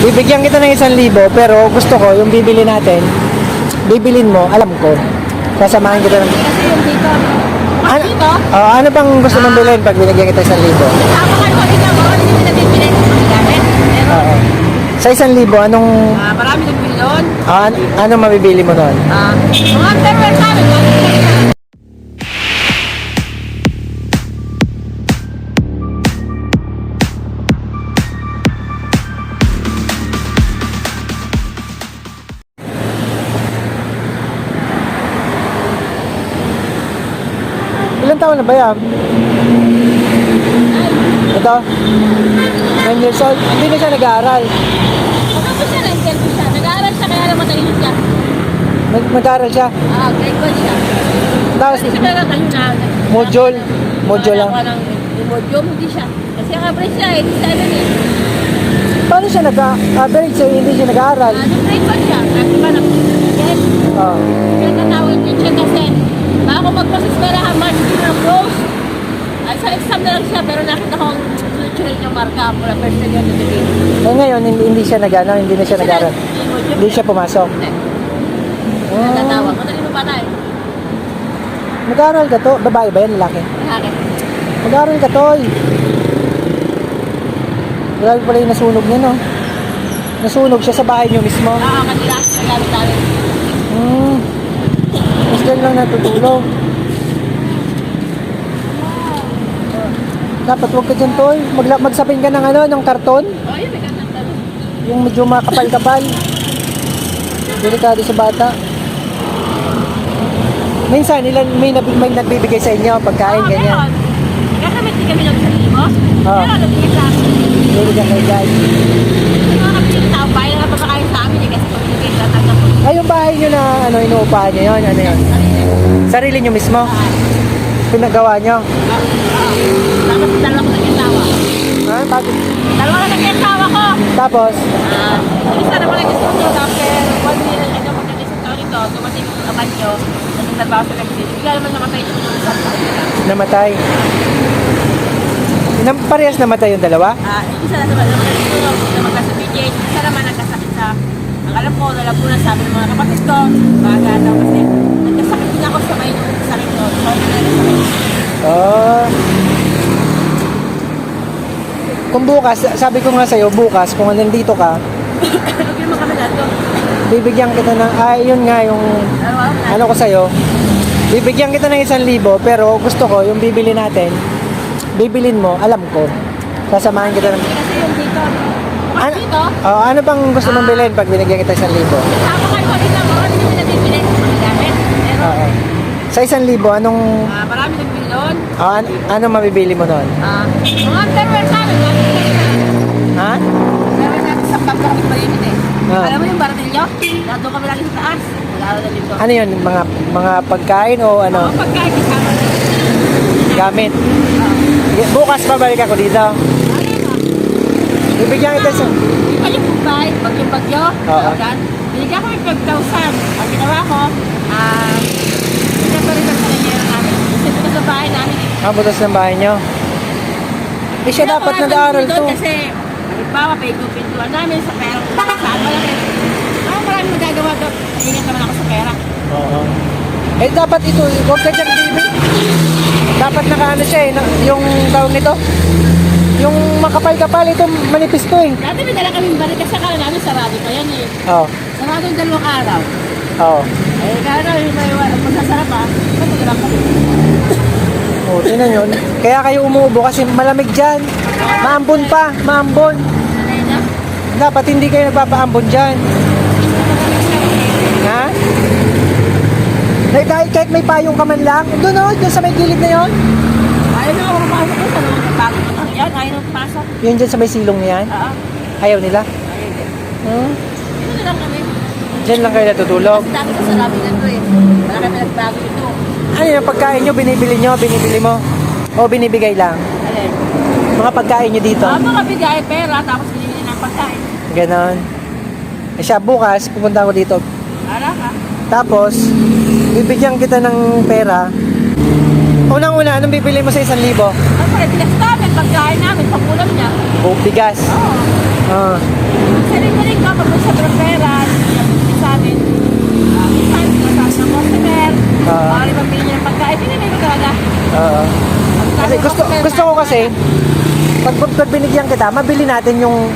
Bibigyan kita ng 1,000 pero gusto ko yung bibili natin, bibilin mo, alam ko. Sasamahan kita ng... Kasi yung dito. Ano, Dito? ano bang gusto mong bilhin pag binigyan kita 1,000? Tama ka ko dito. Hindi mo nabibili sa mga gamit. Pero, Oo. Sa 1,000, anong... marami nagbili doon. ano mabibili mo doon? Mga underwear sa amin. Ilan taon na ba yan? Ito? 9 years old? Hindi na siya nag-aaral. Ano siya na? Interview siya. Nag-aaral siya kaya lang matalino siya. Nag-aaral siya. Grade 1 siya. Tapos, Kasi siya lang tayo na. module. Module lang. Yung module, hindi siya. Kasi ang average siya, 87 eh. Paano siya nag-average siya? Hindi siya nag-aaral. Nung grade 1 siya. Kasi ba na? Yes. Oo. Kaya natawag yun siya kasi bago mag-process pera ha, March, hindi na close. Ay, sa exam na lang siya, pero nakita kong sunod-sunod yung marka mula first year to the Eh ngayon, hindi siya hindi na siya nag-aaral. Hindi siya pumasok. Hindi. Natawag. Matalino pa tayo. Mag-aaral ka to? Babae ba yan? Lalaki? Bakit? Mag-aaral ka to. Grabe pala yung nasunog niya, no? Nasunog siya sa bahay niyo mismo. Kanila. Nagamit namin. Mas dyan lang natutulog. Dapat huwag ka dyan, Toy. Magsapin ka ng ng karton. Oh, yun, may ganang tanong. Yung medyo makapal-kapal. Delikado sa bata. Minsan, may nagbibigay sa inyo, pagkain, ganyan. Meron. Kakamit din kami ng sarili mo. Oo. Meron, nabigay sa amin. Bibigyan kayo, guys. Yung mga kapitid tao, bahay na napapakain sa amin eh, kasi pag-ibigay sa tag ng Ay, yung bahay nyo na, inuupahan nyo yun, ano yun? Sarili nyo mismo? Pinagawa nyo? Tapos dalawa ko nag-asawa. Ha? Bakit? Dalawa na nag-asawa ko. Tapos? Isa na pala gusto ko. After 1 year, ito mag-isang taon ito, dumating yung kaman nyo, nagtatrabaho sa nag-isip. Bigla naman namatay yung sa Namatay? Parehas namatay yung dalawa? Isa na naman nagtulog na magkasabigit. Isa naman nagkasakit sa, ang alam ko, nalapunan sabi ng mga kapatid ko, baga daw kasi nagkasakit din ako sa may sakit ko. So, nagkasakit. Kung bukas, sabi ko nga sa'yo, bukas, kung nandito ka, Huwag yung mga kamilan to. bibigyan kita ng, yun nga yung, ano ko sa'yo, bibigyan kita ng 1,000 pero gusto ko, yung bibili natin, bibilin mo, alam ko. Sasamahan kita ng... Kasi yung dito, dito, ano bang gusto mong bilhin pag binigyan kita 1,000? tama kayo ko dito, hindi mo nabibili sa mga gamit. Pero, Oo. Sa 1,000, anong... marami nagbili doon. ano mabibili mo noon? Mga underwear sa amin, mga Ha? underwear natin sa pagkakabit malimit eh. Ah. Alam mo yung baratilyo? Nandun kami lagi sa taas. Wala na dito. Ano yun? Mga pagkain o ano? Pagkain kasama. Gamit? Bukas pabalik ako dito. Bibigyan kita sa... Ay, yung bahay, bagyo-bagyo. Oo. Binigyan ko yung 12,000. Ang ginawa ko, pinaparitan sa nangyayari namin. Kasi ito sa bahay namin eh. Butas ng bahay nyo. Eh siya dapat nag-aaral to. Kasi, halimbawa, pintuan namin sa pera. Saan mo lang eh. Marami magagawa doon. Ingat naman ako sa pera. Oo. Eh dapat ito, huwag ka dyan, baby. Dapat nakaano siya eh, yung tawag nito. Yung makapal-kapal, ito manipis to eh. Dati may dala kaming balik kasi akala namin sarado pa yan eh. Oo. Sarado yung 2 araw. Oo. Eh, kaya na yung may magsasarap ha. Matagalang kami. Oo, tingnan yun. Kaya kayo umuubo kasi malamig dyan. Maambon pa, maambon. Sanay na. Dapat hindi kayo nagpapaambon dyan. Ha? Kahit may payong ka man lang, doon o, doon sa may gilid na yon. Ayaw na ako mapasok ko sa mga bago ko. Yan, ayaw na pasok. Yun dyan sa may silong na yan. Oo. Ayaw nila. Ayaw din. Hmm? Dito na lang kami. Dyan lang kayo natutulog. Kasi dami ko sa rabi na to eh. Wala kami nagbago ito. Ano yung pagkain nyo, binibili mo? O binibigay lang? Alin? Mga pagkain nyo dito? Mga bigay pera, tapos binili ng pagkain. Ganon. Eh siya, bukas, pupunta ako dito. Ara ka. Tapos, bibigyan kita ng pera. Unang-una, anong bibili mo sa 1,000? Ano pala, bigas namin, pagkain namin, pag-ulam niya. O bigas. Oo. Sarili-sarili ko, pag sa brokeras, sa amin, minsan, nasa ng customer, bawal pambili niya ng pagkain, pinamay ko talaga. Oo. Kasi gusto ko kasi, pag binigyan kita, mabili natin yung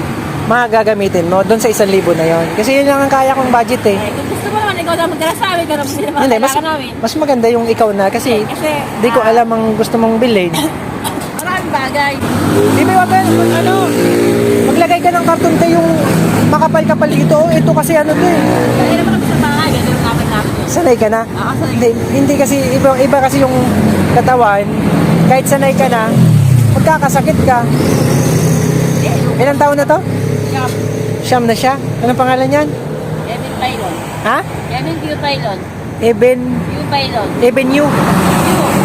mga gagamitin mo doon sa 1,000 na yon. Kasi yun lang ang kaya kong budget eh. Kung gusto mo naman, ikaw na magdala sa amin, pero hindi naman Hindi, kailangan namin. mas maganda yung ikaw na kasi Kasi, di ko alam ang gusto mong bilhin. maraming bagay. Di ba ano, maglagay ka ng karton tayo yung makapal-kapal dito. Ito kasi ano to eh. Kaya naman kami sa bahay, ganun namin namin. Sanay ka na? Oo, sanay. Hindi kasi, iba kasi yung katawan, kahit sanay ka na, magkakasakit ka. Ilang taon na to? Siyam na siya. Anong pangalan yan? Evan Pailon. Ha? Evan Q. Pailon. Eben, Q. Pailon. Eben Yu. Q.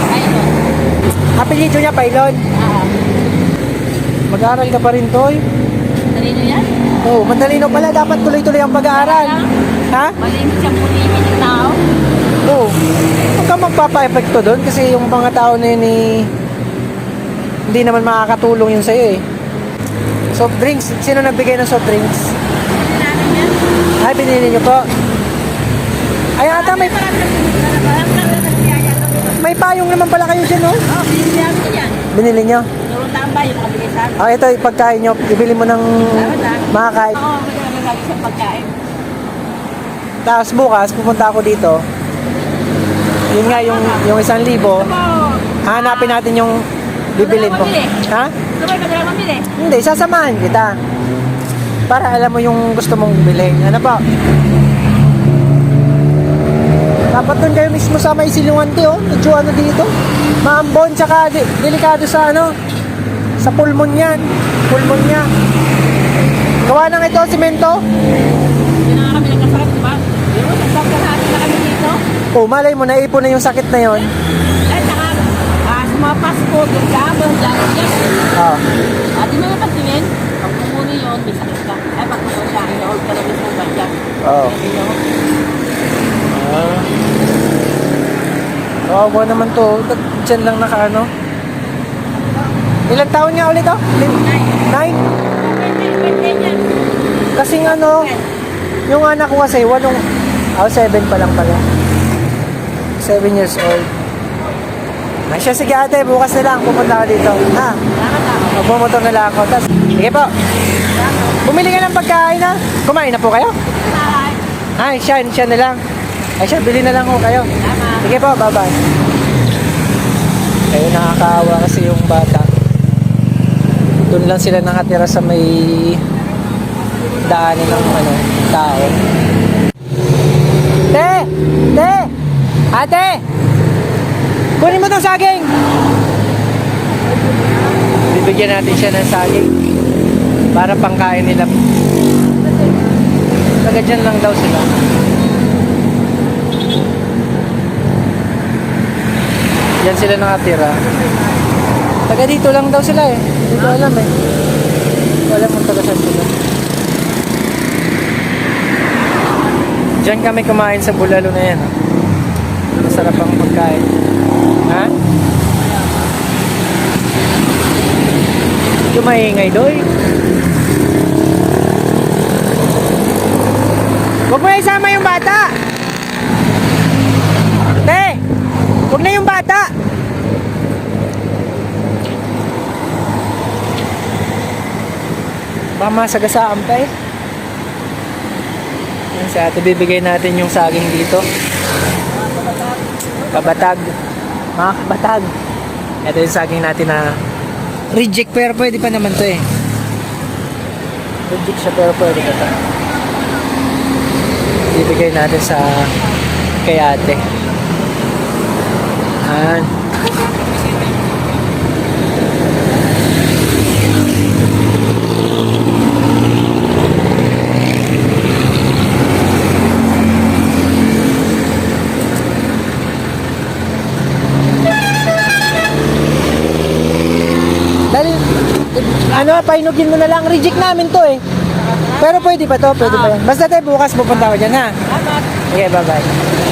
Pailon. Apelyido niya, Pailon. Mag-aaral ka pa rin, Toy. Talino yan? Oo, matalino pala. Dapat tuloy-tuloy ang pag-aaral. Ha? Malimit siya pulimit ng tao. Oo. Huwag ka magpapa-epekto doon kasi yung mga tao na yun hindi naman makakatulong yun sa'yo eh. Soft drinks. Sino nagbigay ng soft drinks? Ano namin yan? Ay, binili niyo po. Ay, ata may payong naman pala kayo dyan, no? Oo, binili namin yan. Binili niyo? Turong tambay yung makabigay sa amin. Ah, ito, yung pagkain niyo. Ibili mo ng makakain. Oo, magandang lagi sa pagkain. Tapos bukas, pupunta ako dito. Yun nga, yung 1,000. Oo. Hanapin natin yung bibilin mo. Ha? Sabay ka na mamili. Hindi, sasamahan kita. Para alam mo yung gusto mong bilhin. Ano pa? Dapat doon kayo mismo sa may silungan oh. Medyo ano dito. Maambon, tsaka delikado sa ano. Sa pulmon yan. Pulmon niya. Gawa ng ito, simento. Yun na nga kami nagkasakit, di ba? Yun, nagkakahati na kami dito. Oh, malay mo, naipon na yung sakit na yon. Ay, saka, sa mga passport, yung gabang, dahil yan. Ah. At di mo napatingin, pag pumuno yun, may sakit ka. Ay, pag pumuno siya, inohold ka na mismo ba dyan? Oo. Kawawa naman to. Ba't dyan lang nakaano? Ilang taon nga ulit to? 9? Kasing ano, yung anak ko kasi, 7 pa lang pala. 7 years old. Ay siya, sige ate, bukas na lang, pupunta ka dito. Ha? Magbumotor na lang ako. Tapos, sige po. Bumili ka ng pagkain ha? Kumain na po kayo? Ay, siya na lang. Ay siya, bili na lang ho kayo. Sige po, bye-bye. Kayo nakakaawa kasi yung bata. Doon lang sila nakatira sa may daanan ng tao. Te! Ate! Kunin mo tong saging! Bibigyan natin siya ng saging para pangkain nila. Taga dyan lang daw sila. Diyan sila nakatira. Taga dito lang daw sila eh. Hindi ko alam eh. Hindi ko alam kung taga saan sila. Diyan kami kumain sa bulalo na yan. Masarap ang pagkain. Ha? Ito maingay doy. Huwag mo na isama yung bata. Te! Huwag na yung bata. Baka masagasaan pa eh. Yan si ate, bibigay natin yung saging dito. Kabatag. Mga kabatag. Ito yung saging natin na reject pero pwede pa naman to eh. Reject siya pero pwede pa to. Bibigay natin sa kay ate. Yan. Dahil, ano, painugin mo na lang. Reject namin to eh. Pero pwede pa to, pwede pa yan. Basta tayo bukas pupunta ko dyan ha. Salamat. Okay, bye-bye.